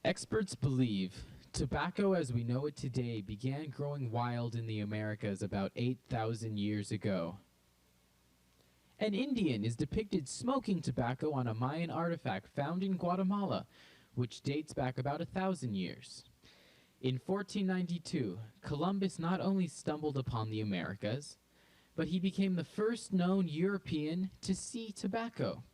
Experts believe tobacco as we know it today began growing wild in the Americas about 8,000 years ago. An Indian is depicted smoking tobacco on a Mayan artifact found in Guatemala, which dates back about 1,000 years. In 1492, Columbus not only stumbled upon the Americas, but he became the first known European to see tobacco.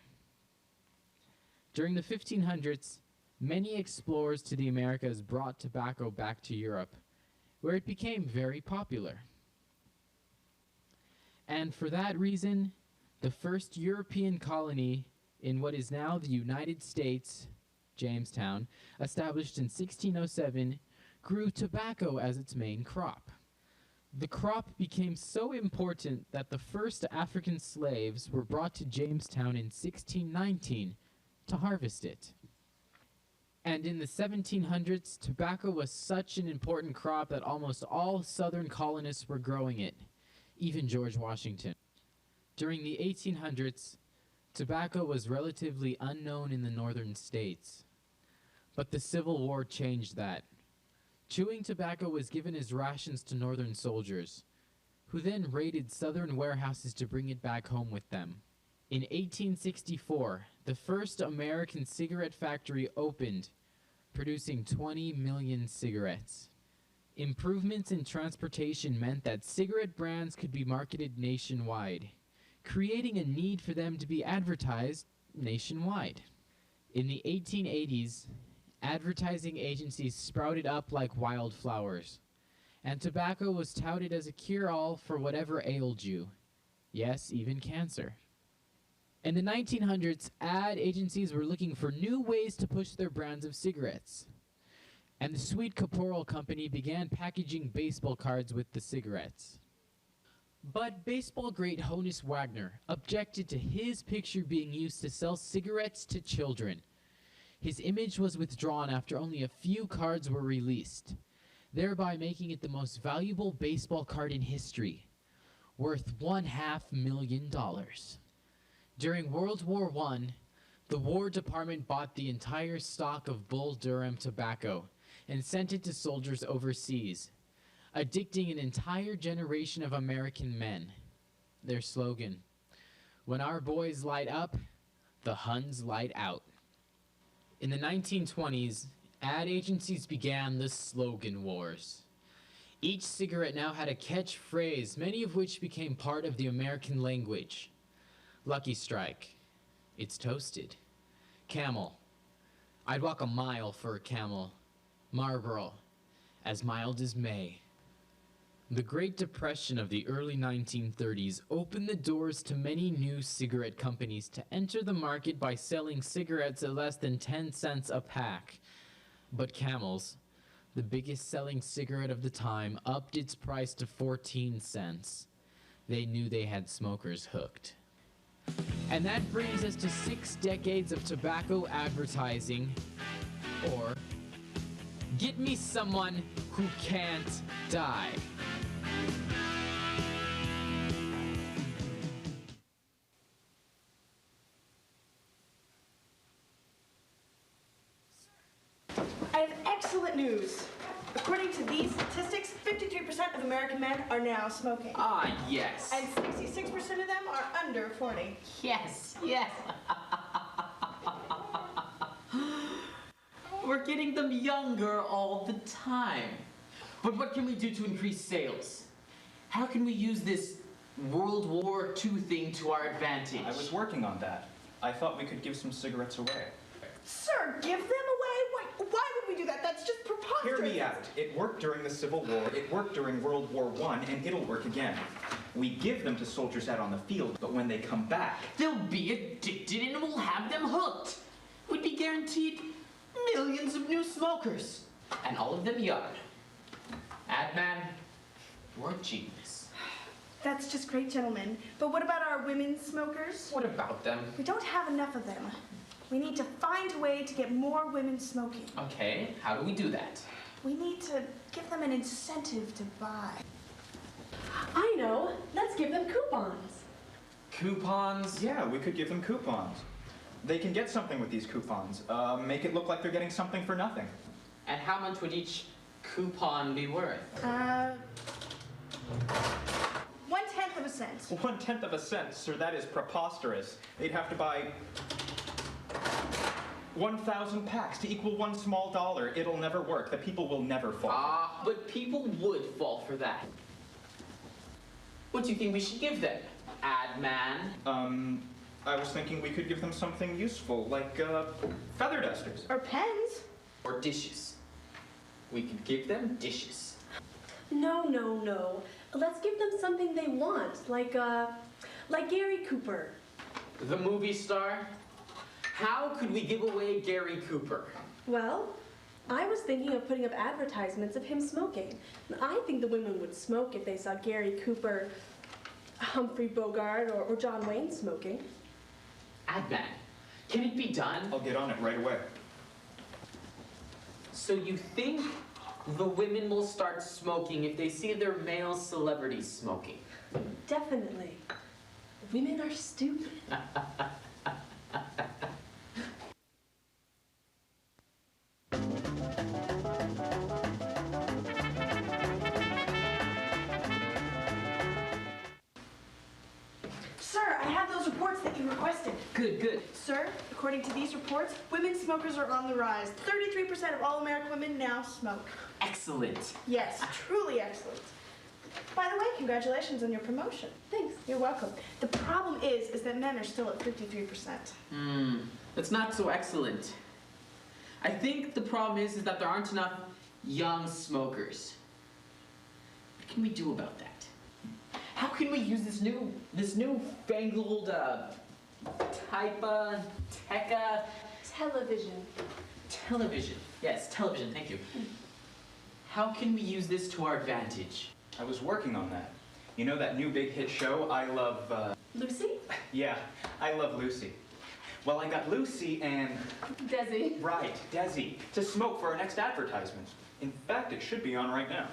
During the 1500s, many explorers to the Americas brought tobacco back to Europe, where it became very popular. And for that reason, the first European colony in what is now the United States, Jamestown, established in 1607, grew tobacco as its main crop. The crop became so important that the first African slaves were brought to Jamestown in 1619 to harvest it. And in the 1700s, tobacco was such an important crop that almost all southern colonists were growing it, even George Washington. During the 1800s, tobacco was relatively unknown in the northern states. But the Civil War changed that. Chewing tobacco was given as rations to northern soldiers, who then raided southern warehouses to bring it back home with them. In 1864, the first American cigarette factory opened, producing 20 million cigarettes. Improvements in transportation meant that cigarette brands could be marketed nationwide, creating a need for them to be advertised nationwide. In the 1880s, advertising agencies sprouted up like wildflowers, and tobacco was touted as a cure-all for whatever ailed you. Yes, even cancer. In the 1900s, ad agencies were looking for new ways to push their brands of cigarettes. And the Sweet Caporal Company began packaging baseball cards with the cigarettes. But baseball great Honus Wagner objected to his picture being used to sell cigarettes to children. His image was withdrawn after only a few cards were released, thereby making it the most valuable baseball card in history, worth $500,000. During World War I, the War Department bought the entire stock of Bull Durham tobacco and sent it to soldiers overseas, addicting an entire generation of American men. Their slogan, "When our boys light up, the Huns light out." In the 1920s, ad agencies began the slogan wars. Each cigarette now had a catchphrase, many of which became part of the American language. Lucky Strike, it's toasted. Camel, I'd walk a mile for a Camel. Marlboro, as mild as May. The Great Depression of the early 1930s opened the doors to many new cigarette companies to enter the market by selling cigarettes at less than 10 cents a pack. But Camel's, the biggest selling cigarette of the time, upped its price to 14 cents. They knew they had smokers hooked. And that brings us to 6 decades of tobacco advertising, or get me someone who can't die. I have excellent news. According to these statistics, 53% of American men are now smoking. Ah, yes. And 66% of them are under 40. Yes, yes. We're getting them younger all the time. But what can we do to increase sales? How can we use this World War II thing to our advantage? I was working on that. I thought we could give some cigarettes away. Sir, give them away? Why would we do that? That's just preposterous. Hear me out. It worked during the Civil War, it worked during World War I, and it'll work again. We give them to soldiers out on the field, but when they come back, they'll be addicted and we'll have them hooked. We'd be guaranteed millions of new smokers, and all of them young. Ad man, you're a genius. That's just great, gentlemen. But what about our women smokers? What about them? We don't have enough of them. We need to find a way to get more women smoking. Okay, how do we do that? We need to give them an incentive to buy. I know. Let's give them coupons. Coupons? yeah, we could give them coupons. They can get something with these coupons. Make it look like they're getting something for nothing. And how much would each coupon be worth? 1/10 of a cent. 1/10 of a cent, sir, that is preposterous. They'd have to buy 1,000 packs to equal one small dollar. It'll never work. The people will never fall. But people would fall for that. What do you think we should give them? Ad man? I was thinking we could give them something useful, like, feather dusters. Or pens. Or dishes? We could give them dishes. No, no, no. Let's give them something they want, like Gary Cooper. The movie star? How could we give away Gary Cooper? Well, I was thinking of putting up advertisements of him smoking. I think the women would smoke if they saw Gary Cooper, Humphrey Bogart, or John Wayne smoking. Ad man, can it be done? I'll get on it right away. So you think the women will start smoking if they see their male celebrities smoking? Definitely. Women are stupid. Sir, I have those reports that you requested. Good, good. Sir, according to these reports, women smokers are on the rise. 33% of all American women now smoke. Excellent. Yes, truly excellent. By the way, congratulations on your promotion. Thanks. You're welcome. The problem is that men are still at 53%. That's not so excellent. I think the problem is that there aren't enough young smokers. What can we do about that? How can we use this newfangled teca television? Yes, television. Thank you. How can we use this to our advantage? I was working on that. You know that new big hit show, I Love, Lucy? Yeah, I Love Lucy. Well, I got Lucy and... Desi. Right, Desi, to smoke for our next advertisement. In fact, it should be on right now.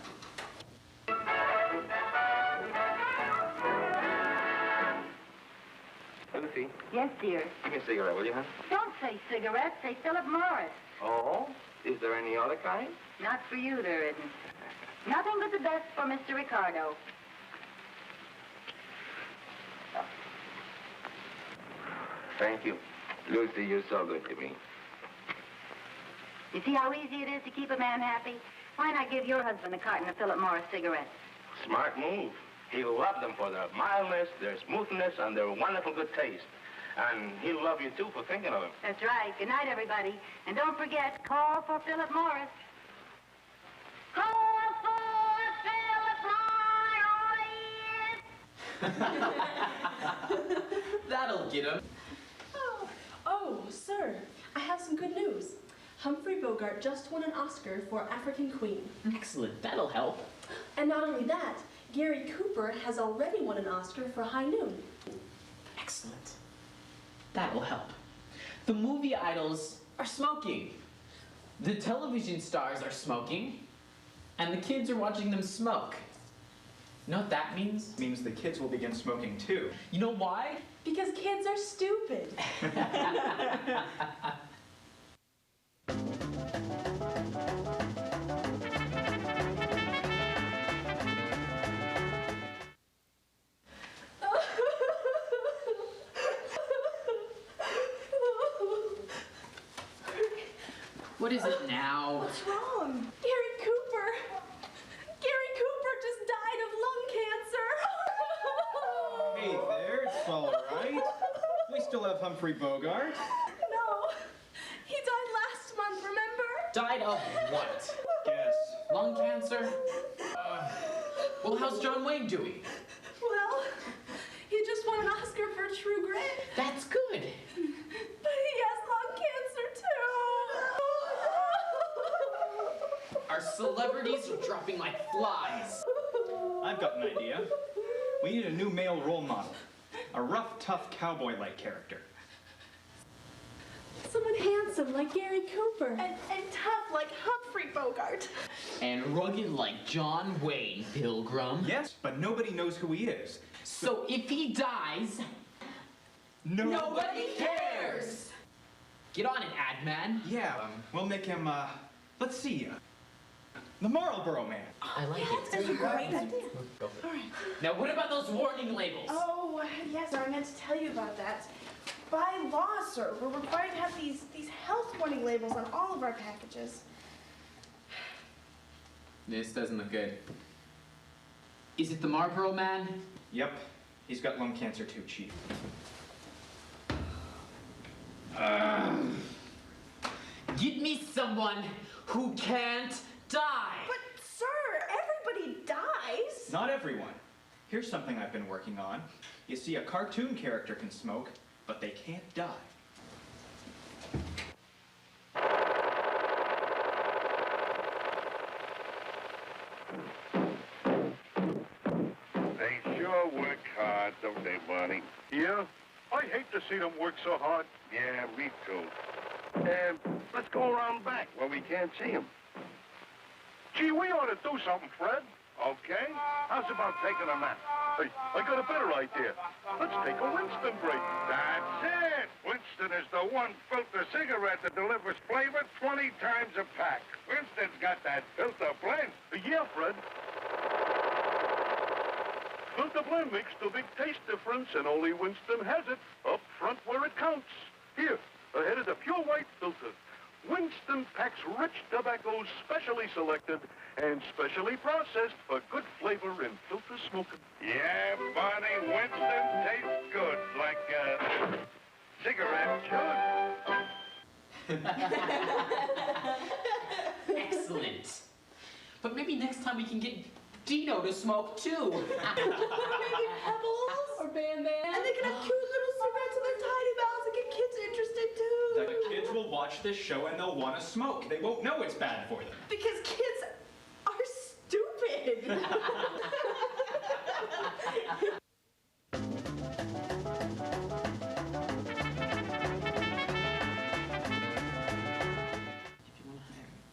Lucy, Yes, dear. give me a cigarette, will you, huh? Don't say cigarettes, say Philip Morris. Oh? Is there any other kind? Not for you, there isn't. Nothing but the best for Mr. Ricardo. Thank you. Lucy, you're so good to me. You see how easy it is to keep a man happy? Why not give your husband a carton of Philip Morris cigarettes? Smart move. He'll love them for their mildness, their smoothness, and their wonderful good taste. And he'll love you, too, for thinking of him. That's right. Good night, everybody. And don't forget, call for Philip Morris. Call for Philip Morris! That'll get him. Oh, sir, I have some good news. Humphrey Bogart just won an Oscar for African Queen. Excellent. That'll help. And not only that, Gary Cooper has already won an Oscar for High Noon. Excellent. That'll help. The movie idols are smoking. The television stars are smoking. And the kids are watching them smoke. You know what that means? It means the kids will begin smoking too. You know why? Because kids are stupid. What is it now? What's wrong? Gary Cooper! Gary Cooper just died of lung cancer! Hey there, it's all right. We still have Humphrey Bogart. No, he died last month, remember? Died of what? Guess. Lung cancer? Well, how's John Wayne doing? Well, he just won an Oscar for True Grit. That's good. But he has lung cancer too. Our celebrities are dropping like flies. I've got an idea. We need a new male role model. A rough, tough, cowboy-like character. Someone handsome like Gary Cooper. And tough like Humphrey Bogart. And rugged like John Wayne, Pilgrim. Yes, but nobody knows who he is. So if he dies, nobody cares. Get on it, ad man. Yeah, we'll make him, let's see, the Marlboro Man. I like That's a great idea. All right. Now, what about those warning labels? Oh, yes, I meant to tell you about that. By law, sir, we're required to have these health warning labels on all of our packages. This doesn't look good. Is it the Marlboro Man? Yep, he's got lung cancer too, Chief. Get me someone who can't die. But, sir, everybody dies. Not everyone. Here's something I've been working on. You see, a cartoon character can smoke, but they can't die. They sure work hard, don't they, Barney? Yeah? I hate to see them work so hard. Yeah, me too. Let's go around back where we can't see them. Gee, we ought to do something, Fred. Okay? How's about taking a nap? Hey, I got a better idea. Let's take a Winston break. That's it! Winston is the one filter cigarette that delivers flavor 20 times a pack. Winston's got that filter blend. Yeah, Fred. Filter blend makes the big taste difference, and only Winston has it up front where it counts. Here, ahead of the pure white filter. Winston packs rich tobaccos specially selected and specially processed for good flavor in filter smoking. Yeah, Barney, Winston tastes good, like a cigarette should. Excellent. But maybe next time we can get Dino to smoke too. Maybe Pebbles. Or Bam Bam. And they can have cute little cigarettes in their tiny mouths and get kids interested too. The kids will watch this show and they'll want to smoke. They won't know it's bad for them. Because kids are stupid.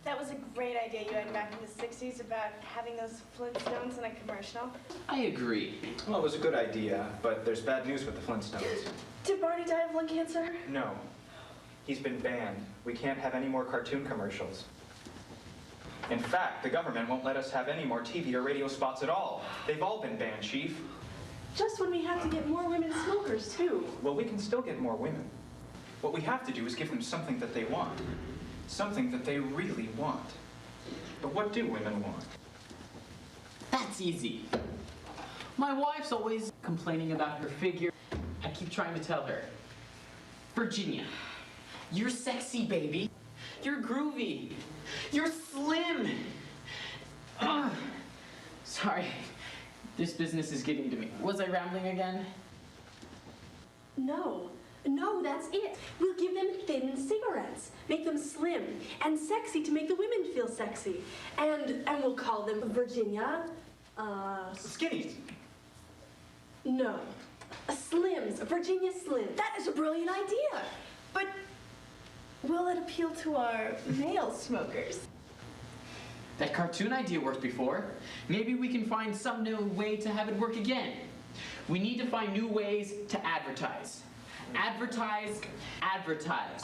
That was a great idea you had back in the 60s about having those Flintstones in a commercial. I agree. Well, it was a good idea, but there's bad news with the Flintstones. Did Barney die of lung cancer? No. He's been banned. We can't have any more cartoon commercials. In fact, the government won't let us have any more TV or radio spots at all. They've all been banned, Chief. Just when we have to get more women smokers, too. Well, we can still get more women. What we have to do is give them something that they want. Something that they really want. But what do women want? That's easy. My wife's always complaining about her figure. I keep trying to tell her, Virginia, you're sexy, baby. You're groovy. You're slim. Ugh. Sorry, this business is getting to me. Was I rambling again? No, that's it. We'll give them thin cigarettes, make them slim and sexy to make the women feel sexy. And we'll call them Virginia, Skinnies. no, Slims, Virginia Slim. That is a brilliant idea. But will it appeal to our male smokers? That cartoon idea worked before. Maybe we can find some new way to have it work again. We need to find new ways to advertise. Advertise.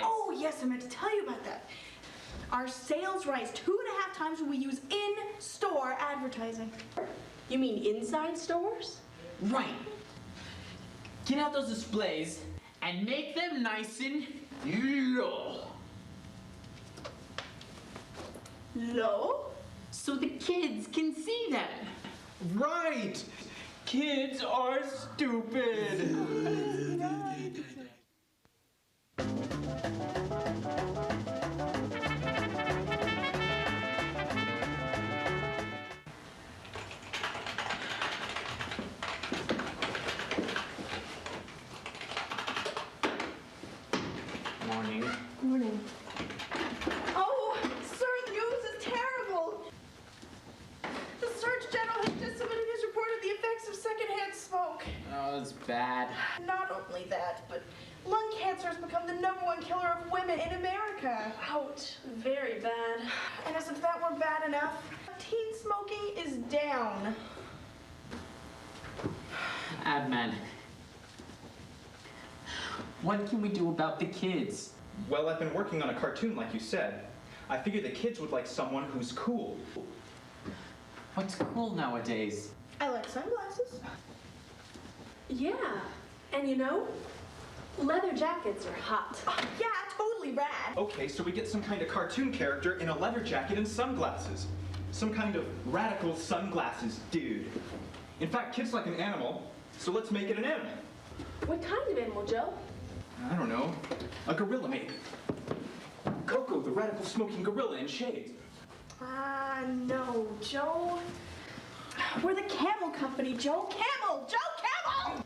Oh, yes, I meant to tell you about that. Our sales rise 2.5 times when we use in-store advertising. You mean inside stores? Right. Get out those displays and make them nice and low. Low? So the kids can see them. Right! Kids are stupid! Morning. Morning. Oh, sir, the news is terrible. The Surgeon General has just submitted his report of the effects of secondhand smoke. Oh, it's bad. Not only that, but lung cancer has become the #1 killer of women in America. Ouch, very bad. And as if that were bad enough, teen smoking is down. Ad man, what can we do about the kids? Well, I've been working on a cartoon like you said. I figured the kids would like someone who's cool. What's cool nowadays? I like sunglasses. Yeah, and you know, leather jackets are hot. Oh, yeah, totally rad. Okay, so we get some kind of cartoon character in a leather jacket and sunglasses. Some kind of radical sunglasses dude. In fact, kids like an animal, so let's make it an animal. What kind of animal, Joe? I don't know. A gorilla, maybe. Coco, the radical smoking gorilla in shades. No, Joe. We're the Camel Company, Joe Camel! Joe Camel!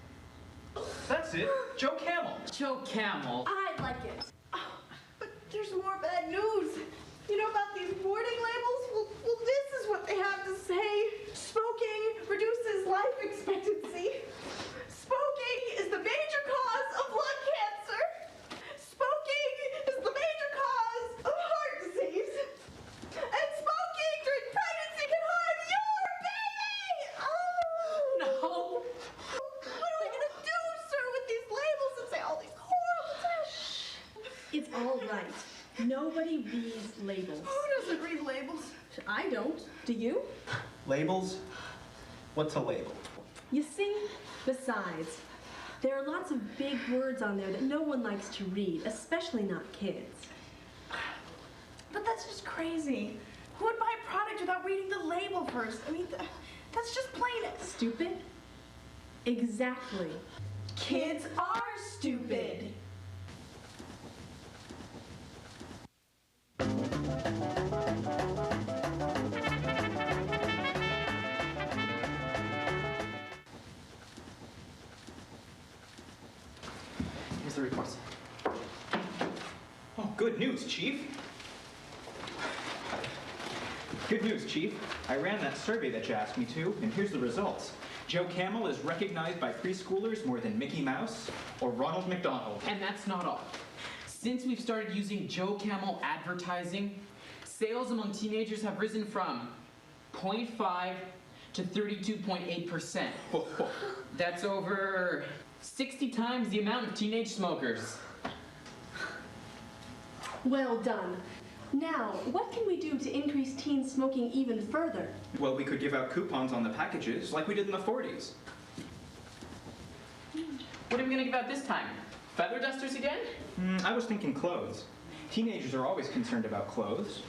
That's it, Joe Camel. Joe Camel. I like it. Oh, but there's more bad news. You know about these warning labels? Well, this is what they have to say. Smoking reduces life expectancy. Smoking is the major cause of lung cancer. Smoking is the major cause of heart disease. And smoking during pregnancy can harm your baby! Oh! No. What are we gonna do, sir, with these labels and say all these horrible things? It's all right. Nobody reads labels. Who doesn't read labels? I don't. Do you? Labels? What's a label? You see, besides, there are lots of big words on there that no one likes to read, especially not kids. But that's just crazy. Who would buy a product without reading the label first? I mean, that's just plain Stupid? Exactly. Kids are stupid. Here's the reports. Oh, good news, Chief. Good news, Chief. I ran that survey that you asked me to, and here's the results. Joe Camel is recognized by preschoolers more than Mickey Mouse or Ronald McDonald. And that's not all. Since we've started using Joe Camel advertising, sales among teenagers have risen from 0.5 to 32.8%. That's over 60 times the amount of teenage smokers. Well done. Now, what can we do to increase teen smoking even further? Well, we could give out coupons on the packages like we did in the 40s. What are we gonna give out this time? Feather dusters again? I was thinking clothes. Teenagers are always concerned about clothes.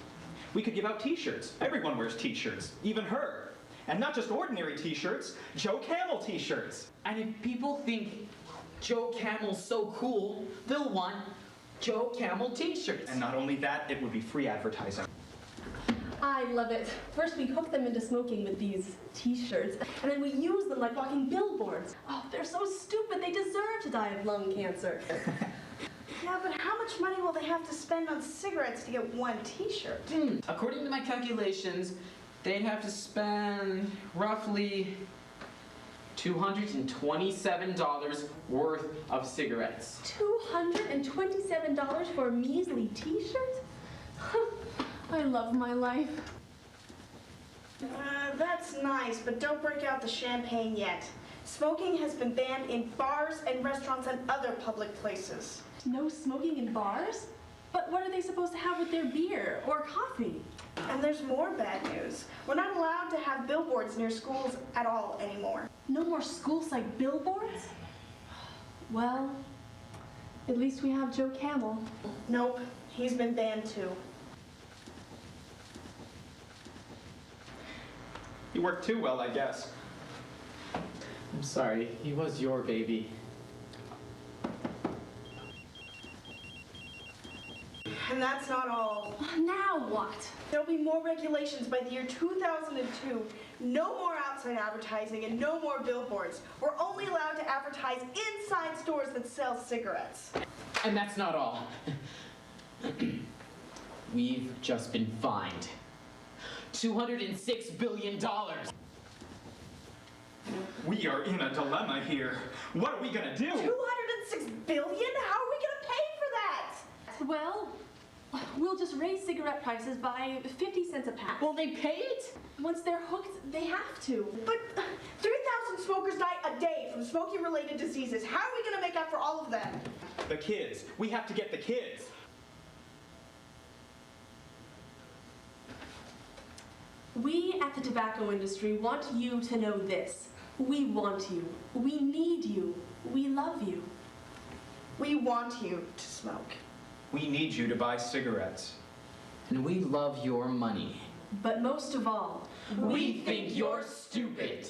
We could give out t-shirts. Everyone wears t-shirts, even her. And not just ordinary t-shirts, Joe Camel t-shirts. And if people think Joe Camel's so cool, they'll want Joe Camel t-shirts. And not only that, it would be free advertising. I love it. First we hook them into smoking with these t-shirts, and then we use them like walking billboards. Oh, they're so stupid. They deserve to die of lung cancer. Yeah, but how much money will they have to spend on cigarettes to get one t-shirt? According to my calculations, they'd have to spend roughly $227 worth of cigarettes. $227 for a measly t-shirt? I love my life. That's nice, but don't break out the champagne yet. Smoking has been banned in bars and restaurants and other public places. No smoking in bars? But what are they supposed to have with their beer or coffee? And there's more bad news. We're not allowed to have billboards near schools at all anymore. No more school-site billboards? Well, at least we have Joe Camel. Nope, he's been banned too. You worked too well, I guess. I'm sorry, he was your baby. And that's not all. Now what? There'll be more regulations by the year 2002. No more outside advertising and no more billboards. We're only allowed to advertise inside stores that sell cigarettes. And that's not all. We've just been fined $206 billion. We are in a dilemma here. What are we gonna do? 206 billion? How are we gonna pay for that? Well, we'll just raise cigarette prices by 50 cents a pack. Will they pay it? Once they're hooked, they have to. But 3,000 smokers die a day from smoking-related diseases. How are we gonna make up for all of them? The kids. We have to get the kids. We at the tobacco industry want you to know this. We want you. We need you. We love you. We want you to smoke. We need you to buy cigarettes. And we love your money. But most of all, We think you're stupid.